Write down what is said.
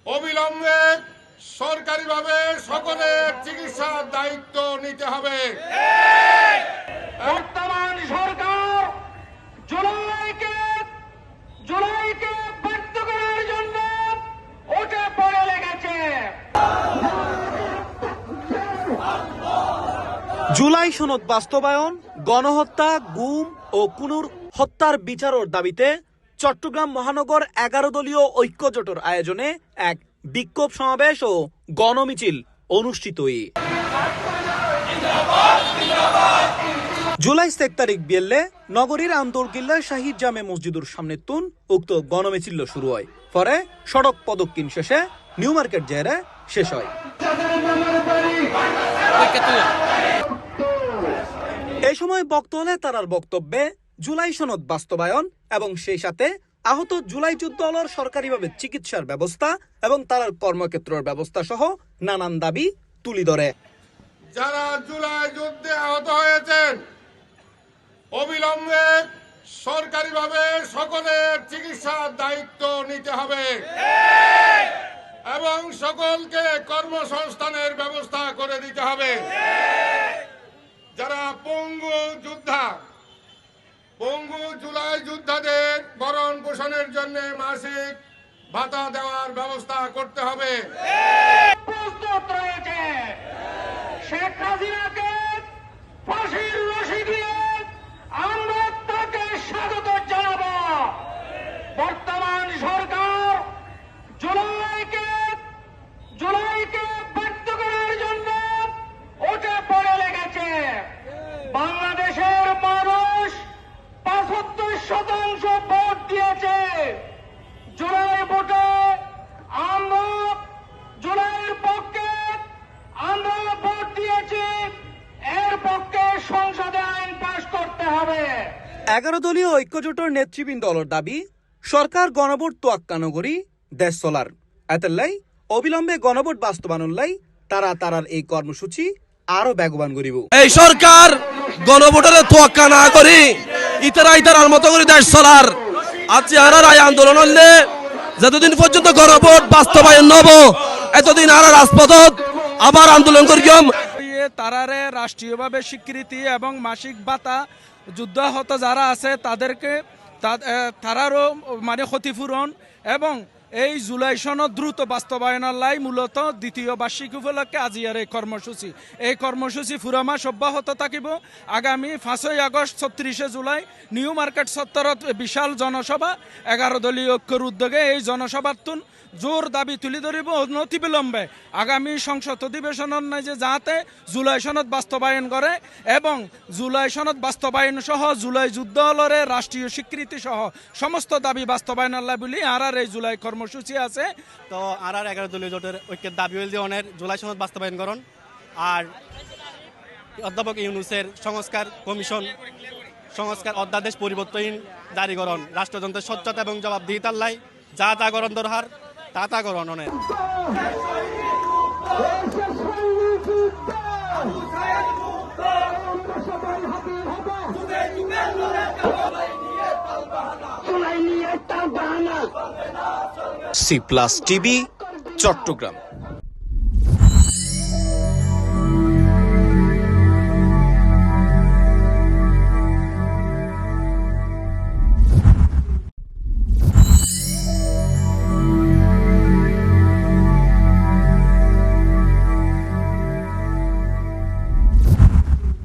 অবিলম্বে সরকারিভাবে সকলের চিকিৎসার দায়িত্ব নিতে হবে। বর্তমান সরকার জুলাইকে ব্যর্থ করার জন্য উঠে পড়ে লেগেছে। জুলাই সনদ বাস্তবায়ন, গণহত্যা, গুম ও কুনুর হত্যার বিচারের দাবিতে চট্টগ্রাম মহানগর 11 দলীয় ঐক্যজোটের আয়োজনে এক বিক্ষোভ সমাবেশ ও গণমিছিল অনুষ্ঠিত। জুলাই 1 তারিখ বিয়েলে নগরীর আন্দরকিল্লা শাহিদ জামে মসজিদের সামনে তুন উক্ত গণমিছিল শুরু হয়। পরে সড়ক প্রদক্ষিণ শেষে নিউ মার্কেট জেরে শেষ হয়। এই সময় বক্তব্যে তারার বক্তব্যে জুলাই সনদ বাস্তবায়ন এবং সেই সাথে আহত জুলাই যুদ্ধদলের সরকারিভাবে চিকিৎসার ব্যবস্থা এবং তার কর্মক্ষেত্রের ব্যবস্থা সহ নানান দাবি তুলি ধরে। যারা জুলাই যুদ্ধে আহত হয়েছেন অবিলম্বে সরকারিভাবে সকলের চিকিৎসার দায়িত্ব নিতে হবে এবং সকলকে কর্মসংস্থানের ব্যবস্থা করে দিতে হবে। যারা পঙ্গু জুলাই যোদ্ধাদের ভরণ পোষণের জন্য মাসিক ভাতা দেওয়ার ব্যবস্থা করতে হবে। প্রস্তুত রয়েছে শেখ হাসিনাকে ফাঁসির রশি দিয়ে আমরা তাকে স্বাগত জানাব। বর্তমান সরকার জুলাইকে ব্যর্থ করার জন্য উঠে পড়ে লেগেছে। বাংলাদেশের মানুষ 75% ভোট দিয়েছে। জুলাই ভোটে আমরা জুলাইয়ের পক্ষে আমরা ভোট দিয়েছি। এর পক্ষে সংসদে আইন পাশ করতে হবে। 11 দলীয় ঐক্যজোটের নেতৃবৃন্দর দাবি সরকার গণভোট তোয়াক্কা নগরী দেশ চলার এতলাই অবিলম্বে গণভোট বাস্তবায়ন লাই তারার এই কর্মসূচি আরো বেগবান করিব। এই সরকার গণভোটের তোয়াক্কা না করি ইতারার মতো করে দেশ চলার আজ আর আন্দোলন হলে যতদিন পর্যন্ত গণভোট বাস্তবায়ন নব এতদিন আর রাজপথত আবার আন্দোলন করিম। তারারে রাষ্ট্রীয়ভাবে স্বীকৃতি এবং মাসিক ভাতা যুদ্ধাহত যারা আছে তাদেরকে তারারও মানে ক্ষতিপূরণ এবং এই জুলাই সনদ দ্রুত বাস্তবায়নের লাই মূলত দ্বিতীয় বার্ষিক উপলক্ষে আজিয়ার এই কর্মসূচি পুরো মাস অব্যাহত থাকিব। আগামী 5 আগস্ট 36 জুলাই নিউ মার্কেট চত্বরত বিশাল জনসভা 11 দলীয় ঐক্যর উদ্যোগে এই সভার তুন জোর দাবি তুলি ধরিব অনতিবিলম্বে আগামী সংসদ অধিবেশনের যে যাতে জুলাই সনদ বাস্তবায়ন করে এবং জুলাই সনদ বাস্তবায়ন সহ জুলাই যুদ্ধ দলের রাষ্ট্রীয় স্বীকৃতি সহ সমস্ত দাবি বাস্তবায়নের লাই বলি আর এই জুলাই কর্মসূচি আছে। তো আর 11 দলীয় জোটের ঐক্যের দাবি হল যে অনেক জুলাই সনদ বাস্তবায়ন করণ আর অধ্যাপক ইউনূসের সংস্কার অধ্যাদেশ পরিবর্তন জারিকরণ রাষ্ট্রযন্ত্রের স্বচ্ছতা এবং জবাবদিহিতার লাই যা করণ দরকার তা করণ অনেক। C+ TV Chittagong.